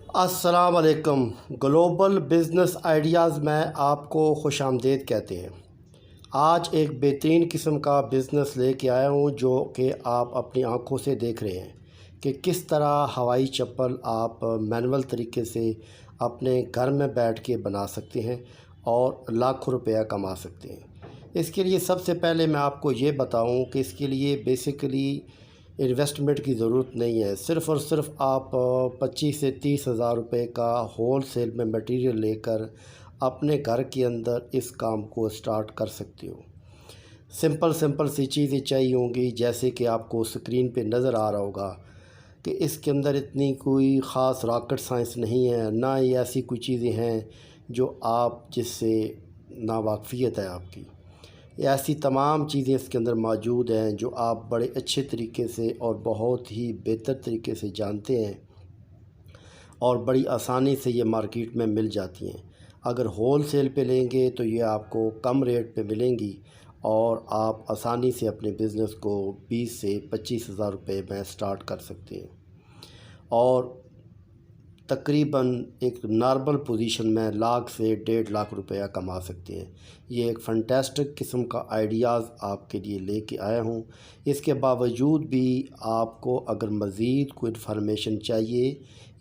السلام علیکم۔ Global business ideas میں آپ کو خوش آمدید کہتے ہیں۔ آج ایک بہترین قسم کا بزنس لے کے آیا ہوں جو کہ آپ اپنی آنکھوں سے دیکھ رہے ہیں کہ کس طرح ہوائی چپل آپ مینول طریقے سے اپنے گھر میں بیٹھ کے بنا سکتے ہیں اور لاکھوں روپیہ کما سکتے ہیں۔ اس کے لیے سب سے پہلے میں آپ کو یہ بتاؤں کہ اس کے لیے بیسیکلی انویسٹمنٹ کی ضرورت نہیں ہے۔ صرف اور صرف آپ 25 سے 30 ہزار روپے کا ہول سیل میں مٹیریل لے کر اپنے گھر کے اندر اس کام کو سٹارٹ کر سکتے ہو۔ سمپل سی چیزیں چاہیے ہوں گی، جیسے کہ آپ کو سکرین پہ نظر آ رہا ہوگا کہ اس کے اندر اتنی کوئی خاص راکٹ سائنس نہیں ہے، نہ ہی ایسی کوئی چیزیں ہیں جو آپ جس سے ناواقفیت ہے آپ کی۔ ایسی تمام چیزیں اس کے اندر موجود ہیں جو آپ بڑے اچھے طریقے سے اور بہت ہی بہتر طریقے سے جانتے ہیں اور بڑی آسانی سے یہ مارکیٹ میں مل جاتی ہیں۔ اگر ہول سیل پہ لیں گے تو یہ آپ کو کم ریٹ پہ ملیں گی اور آپ آسانی سے اپنے بزنس کو 20 سے 25 ہزار روپے میں سٹارٹ کر سکتے ہیں اور تقریباً ایک نارمل پوزیشن میں لاکھ سے 1.5 لاکھ روپیہ کما سکتے ہیں۔ یہ ایک فنٹاسٹک قسم کا آئیڈیاز آپ کے لیے لے کے آیا ہوں۔ اس کے باوجود بھی آپ کو اگر مزید کوئی انفارمیشن چاہیے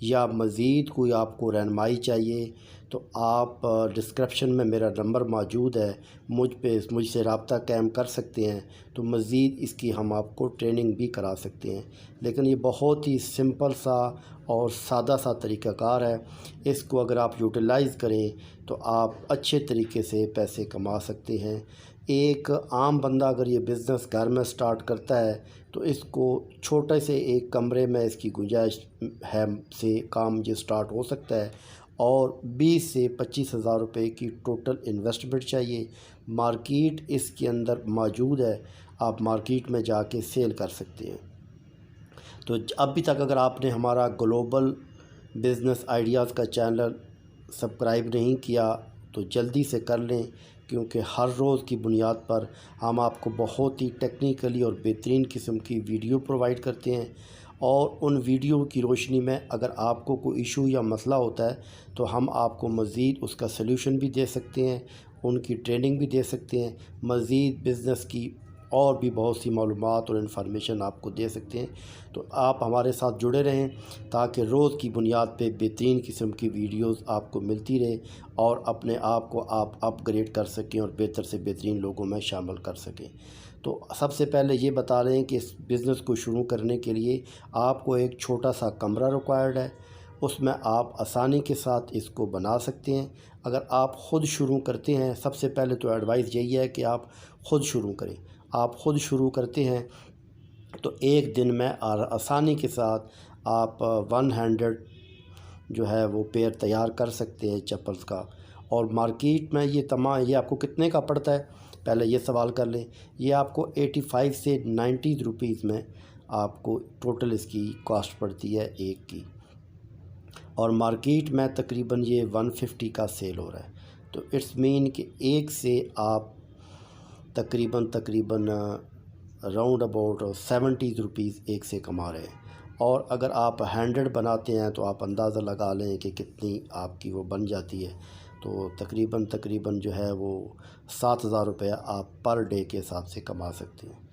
یا مزید کوئی آپ کو رہنمائی چاہیے تو آپ ڈسکرپشن میں میرا نمبر موجود ہے، مجھ سے رابطہ قائم کر سکتے ہیں، تو مزید اس کی ہم آپ کو ٹریننگ بھی کرا سکتے ہیں۔ لیکن یہ بہت ہی سمپل سا اور سادہ سا طریقہ کار ہے۔ اس کو اگر آپ یوٹیلائز کریں تو آپ اچھے طریقے سے پیسے کما سکتے ہیں۔ ایک عام بندہ اگر یہ بزنس گھر میں سٹارٹ کرتا ہے تو اس کو چھوٹے سے ایک کمرے میں اس کی گنجائش ہے سے کام یہ سٹارٹ ہو سکتا ہے اور 20 سے 25 ہزار روپے کی ٹوٹل انویسٹمنٹ چاہیے۔ مارکیٹ اس کے اندر موجود ہے، آپ مارکیٹ میں جا کے سیل کر سکتے ہیں۔ تو ابھی تک اگر آپ نے ہمارا گلوبل بزنس آئیڈیاز کا چینل سبسکرائب نہیں کیا تو جلدی سے کر لیں، کیونکہ ہر روز کی بنیاد پر ہم آپ کو بہت ہی ٹیکنیکلی اور بہترین قسم کی ویڈیو پرووائڈ کرتے ہیں اور ان ویڈیو کی روشنی میں اگر آپ کو کوئی ایشو یا مسئلہ ہوتا ہے تو ہم آپ کو مزید اس کا سلیوشن بھی دے سکتے ہیں، ان کی ٹریننگ بھی دے سکتے ہیں، مزید بزنس کی اور بھی بہت سی معلومات اور انفارمیشن آپ کو دے سکتے ہیں۔ تو آپ ہمارے ساتھ جڑے رہیں تاکہ روز کی بنیاد پہ بہترین قسم کی ویڈیوز آپ کو ملتی رہے اور اپنے آپ کو آپ اپ گریڈ کر سکیں اور بہتر سے بہترین لوگوں میں شامل کر سکیں۔ تو سب سے پہلے یہ بتا رہے ہیں کہ اس بزنس کو شروع کرنے کے لیے آپ کو ایک چھوٹا سا کمرہ ریکوائرڈ ہے، اس میں آپ آسانی کے ساتھ اس کو بنا سکتے ہیں۔ اگر آپ خود شروع کرتے ہیں، سب سے پہلے تو ایڈوائز یہی ہے کہ آپ خود شروع کریں۔ آپ خود شروع کرتے ہیں تو ایک دن میں آسانی کے ساتھ آپ 100 جو ہے وہ پیر تیار کر سکتے ہیں چپلز کا، اور مارکیٹ میں یہ آپ کو کتنے کا پڑتا ہے پہلے یہ سوال کر لیں۔ یہ آپ کو 85 سے 90 روپیز میں آپ کو ٹوٹل اس کی کاسٹ پڑتی ہے ایک کی، اور مارکیٹ میں تقریباً یہ 150 کا سیل ہو رہا ہے۔ تو اٹس مین کہ ایک سے آپ تقریباً راؤنڈ اباؤٹ 70 روپیز ایک سے کما رہے ہیں، اور اگر آپ 100 بناتے ہیں تو آپ اندازہ لگا لیں کہ کتنی آپ کی وہ بن جاتی ہے۔ تو تقریباً جو ہے وہ 7,000 روپیہ آپ پر ڈے کے حساب سے کما سکتے ہیں۔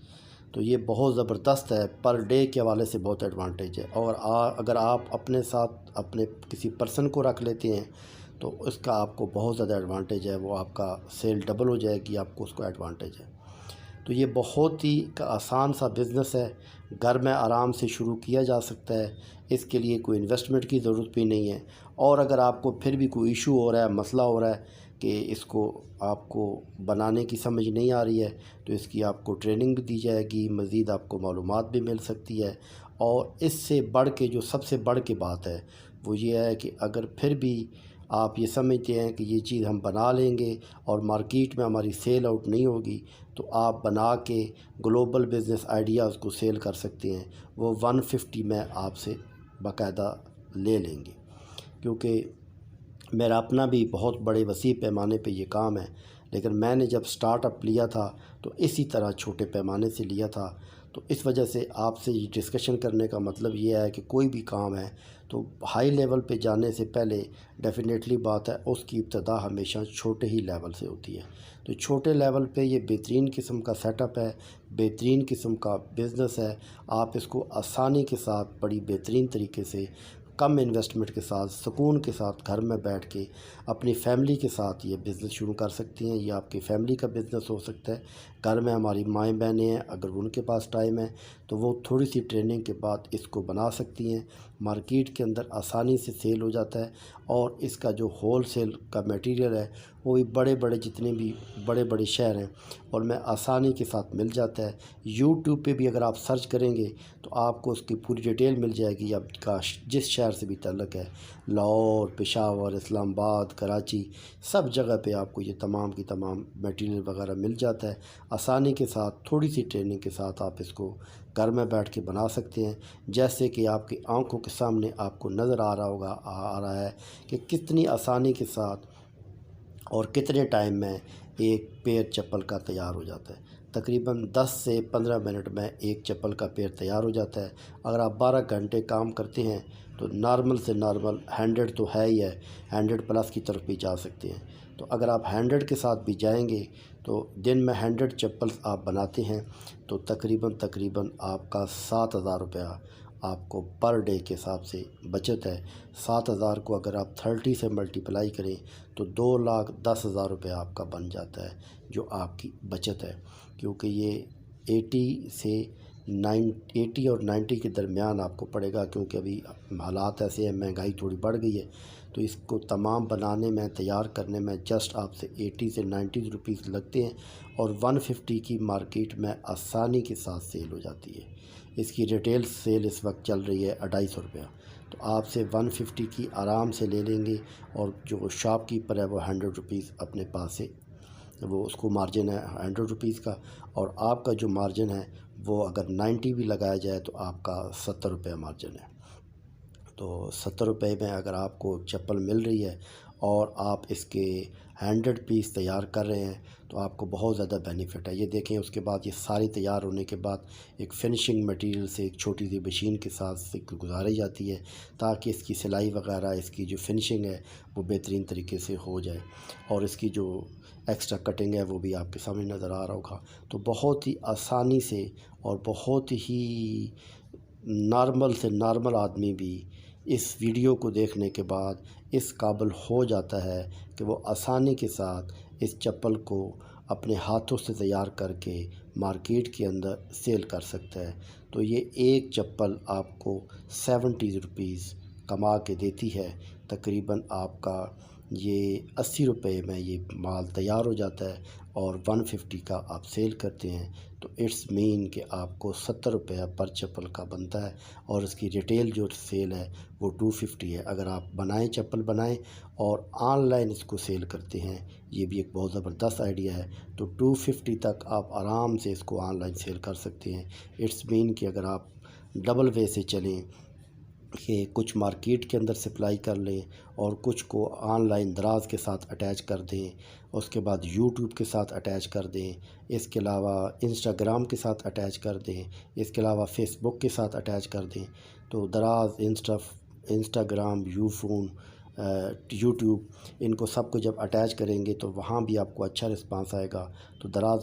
تو یہ بہت زبردست ہے، پر ڈے کے حوالے سے بہت ایڈوانٹیج ہے، اور اگر آپ اپنے ساتھ اپنے کسی پرسن کو رکھ لیتے ہیں تو اس کا آپ کو بہت زیادہ ایڈوانٹیج ہے، وہ آپ کا سیل ڈبل ہو جائے گی، آپ کو اس کو ایڈوانٹیج ہے۔ تو یہ بہت ہی آسان سا بزنس ہے، گھر میں آرام سے شروع کیا جا سکتا ہے، اس کے لیے کوئی انویسٹمنٹ کی ضرورت بھی نہیں ہے۔ اور اگر آپ کو پھر بھی کوئی ایشو ہو رہا ہے، مسئلہ ہو رہا ہے کہ اس کو آپ کو بنانے کی سمجھ نہیں آ رہی ہے تو اس کی آپ کو ٹریننگ بھی دی جائے گی، مزید آپ کو معلومات بھی مل سکتی ہے۔ اور اس سے بڑھ کے جو سب سے بڑھ کے بات ہے وہ یہ ہے کہ اگر پھر بھی آپ یہ سمجھتے ہیں کہ یہ چیز ہم بنا لیں گے اور مارکیٹ میں ہماری سیل آؤٹ نہیں ہوگی تو آپ بنا کے گلوبل بزنس آئیڈیاز کو سیل کر سکتے ہیں۔ وہ 150 میں آپ سے باقاعدہ لے لیں گے، کیونکہ میرا اپنا بھی بہت بڑے وسیع پیمانے پہ یہ کام ہے، لیکن میں نے جب سٹارٹ اپ لیا تھا تو اسی طرح چھوٹے پیمانے سے لیا تھا۔ تو اس وجہ سے آپ سے یہ ڈسکشن کرنے کا مطلب یہ ہے کہ کوئی بھی کام ہے تو ہائی لیول پہ جانے سے پہلے ڈیفینیٹلی بات ہے اس کی ابتدا ہمیشہ چھوٹے ہی لیول سے ہوتی ہے۔ تو چھوٹے لیول پہ یہ بہترین قسم کا سیٹ اپ ہے، بہترین قسم کا بزنس ہے۔ آپ اس کو آسانی کے ساتھ بڑی بہترین طریقے سے کم انویسٹمنٹ کے ساتھ سکون کے ساتھ گھر میں بیٹھ کے اپنی فیملی کے ساتھ یہ بزنس شروع کر سکتی ہیں۔ یہ آپ کی فیملی کا بزنس ہو سکتا ہے۔ گھر میں ہماری مائیں بہنیں ہیں، اگر ان کے پاس ٹائم ہے تو وہ تھوڑی سی ٹریننگ کے بعد اس کو بنا سکتی ہیں۔ مارکیٹ کے اندر آسانی سے سیل ہو جاتا ہے، اور اس کا جو ہول سیل کا میٹیریل ہے وہ بھی بڑے بڑے جتنے بھی بڑے بڑے شہر ہیں اور میں آسانی کے ساتھ مل جاتا ہے۔ یوٹیوب پہ بھی اگر آپ سرچ کریں گے تو آپ کو اس کی پوری ڈیٹیل مل جائے گی، آپ کا جس شہر سے بھی تعلق ہے، لاہور، پشاور، اسلام آباد، کراچی، سب جگہ پہ آپ کو یہ تمام کی تمام میٹیریل وغیرہ مل جاتا ہے۔ آسانی کے ساتھ تھوڑی سی ٹریننگ کے ساتھ آپ اس کو گھر میں بیٹھ کے بنا سکتے ہیں، جیسے کہ آپ کی آنکھوں کے سامنے آپ کو نظر آ رہا ہے کہ کتنی آسانی کے ساتھ اور کتنے ٹائم میں ایک پیر چپل کا تیار ہو جاتا ہے۔ تقریباً 10 سے 15 منٹ میں ایک چپل کا پیر تیار ہو جاتا ہے۔ اگر آپ 12 گھنٹے کام کرتے ہیں تو نارمل سے نارمل 100 تو ہے ہی ہے، 100 پلس کی طرف بھی جا سکتے ہیں۔ تو اگر آپ 100 کے ساتھ بھی جائیں گے تو دن میں 100 چپل آپ بناتے ہیں تو تقریباً آپ کا 7,000 روپیہ آپ کو پر ڈے کے حساب سے بچت ہے۔ 7,000 کو اگر آپ 30 سے ملٹیپلائی کریں تو 2,10,000 روپیہ آپ کا بن جاتا ہے، جو آپ کی بچت ہے، کیونکہ یہ 80 اور 90 کے درمیان آپ کو پڑے گا، کیونکہ ابھی حالات ایسے ہیں، مہنگائی تھوڑی بڑھ گئی ہے۔ تو اس کو تمام بنانے میں، تیار کرنے میں جسٹ آپ سے 80 سے 90 روپیز لگتے ہیں، اور 150 کی مارکیٹ میں آسانی کے ساتھ سیل ہو جاتی ہے۔ اس کی ریٹیل سیل اس وقت چل رہی ہے 250 روپیہ، تو آپ سے 150 کی آرام سے لے لیں گے، اور جو شاپ کیپر ہے وہ 100 روپیز اپنے پاس سے، وہ اس کو مارجن ہے 100 روپیز کا، اور آپ کا جو مارجن ہے وہ اگر 90 بھی لگایا جائے تو آپ کا 70 روپے مارجن ہے۔ تو 70 روپے میں اگر آپ کو چپل مل رہی ہے اور آپ اس کے 100 پیس تیار کر رہے ہیں تو آپ کو بہت زیادہ بینیفٹ ہے۔ یہ دیکھیں، اس کے بعد یہ ساری تیار ہونے کے بعد ایک فنشنگ مٹیریل سے ایک چھوٹی سی مشین کے ساتھ سے گزاری جاتی ہے، تاکہ اس کی سلائی وغیرہ، اس کی جو فنشنگ ہے وہ بہترین طریقے سے ہو جائے، اور اس کی جو ایکسٹرا کٹنگ ہے وہ بھی آپ کے سامنے نظر آ رہا ہوگا۔ تو بہت ہی آسانی سے اور بہت ہی نارمل سے نارمل آدمی بھی اس ویڈیو کو دیکھنے کے بعد اس قابل ہو جاتا ہے کہ وہ آسانی کے ساتھ اس چپل کو اپنے ہاتھوں سے تیار کر کے مارکیٹ کے اندر سیل کر سکتا ہے۔ تو یہ ایک چپل آپ کو 70 روپیز کما کے دیتی ہے۔ تقریباً آپ کا یہ 80 روپے میں یہ مال تیار ہو جاتا ہے، اور 150 کا آپ سیل کرتے ہیں، تو اٹس مین کہ آپ کو 70 روپیہ پر چپل کا بنتا ہے، اور اس کی ریٹیل جو سیل ہے وہ 250 ہے۔ اگر آپ چپل بنائیں اور آن لائن اس کو سیل کرتے ہیں، یہ بھی ایک بہت زبردست آئیڈیا ہے، تو 250 تک آپ آرام سے اس کو آن لائن سیل کر سکتے ہیں۔ اٹس مین کہ اگر آپ ڈبل وے سے چلیں کہ کچھ مارکیٹ کے اندر سپلائی کر لیں اور کچھ کو آن لائن دراز کے ساتھ اٹیچ کر دیں، اس کے بعد یوٹیوب کے ساتھ اٹیچ کر دیں، اس کے علاوہ انسٹاگرام کے ساتھ اٹیچ کر دیں، اس کے علاوہ فیس بک کے ساتھ اٹیچ کر دیں، تو دراز، انسٹاگرام، یوٹیوب، ان کو سب کو جب اٹیچ کریں گے تو وہاں بھی آپ کو اچھا رسپانس آئے گا۔ تو دراز